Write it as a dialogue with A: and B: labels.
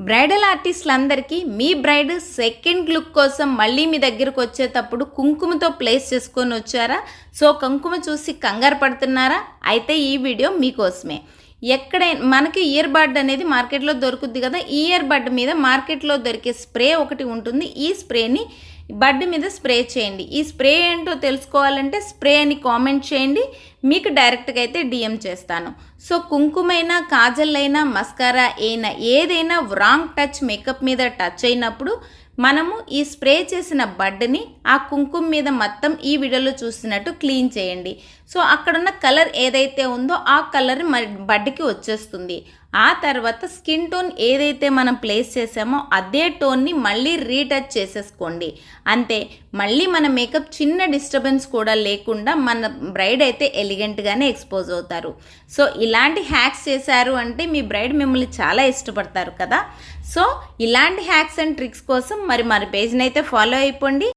A: Bridal ఆర్టిస్టులందరికీ మీ braid second look కోసం మళ్ళీ మీ దగ్గరకు వచ్చేటప్పుడు కుంకుమతో ప్లేస్ చేసుకొని వచ్చారా? సో కుంకుమ చూసి కంగారు పడుతున్నారా? అయితే ఈ వీడియో మీకోసమే. ఎక్కడైనా మనకి ఇయర్ బడ్ అనేది మార్కెట్లో దొరుకుద్ది కదా. ఈ ఇయర్ బడ్ మీద మార్కెట్లో దొరికే స్ప్రే ఒకటి ఉంటుంది. ఈ స్ప్రేని బడ్ మీద స్ప్రే చేయండి. ఈ స్ప్రే ఏంటో తెలుసుకోవాలంటే స్ప్రే అని కామెంట్ చేయండి, మీకు డైరెక్ట్గా అయితే డిఎం చేస్తాను. సో కుంకుమైనా, కాజల్ అయినా, మస్కారా అయినా ఏదైనా రాంగ్ టచ్ మేకప్ మీద టచ్ అయినప్పుడు మనము ఈ స్ప్రే చేసిన బడ్ని ఆ కుంకుమ మీద మొత్తం ఈ వీడియోలో చూసినట్టు క్లీన్ చేయండి. సో అక్కడున్న కలర్ ఏదైతే ఉందో ఆ కలర్ బడ్కి వచ్చేస్తుంది. ఆ తర్వాత స్కిన్ టోన్ ఏదైతే మనం ప్లేస్ చేసామో అదే టోన్ని మళ్ళీ రీటచ్ చేసేసుకోండి. అంతే, మళ్ళీ మన మేకప్ చిన్న డిస్టర్బెన్స్ కూడా లేకుండా మన బ్రైడ్ అయితే ఎలిగెంట్గానే ఎక్స్పోజ్ అవుతారు. సో ఇలాంటి హ్యాక్స్ చేశారు అంటే మీ బ్రైడ్ మిమ్మల్ని చాలా ఇష్టపడతారు కదా. సో ఇలాంటి హ్యాక్స్ అండ్ ట్రిక్స్ కోసం మరి పేజ్ని అయితే ఫాలో అయిపోండి.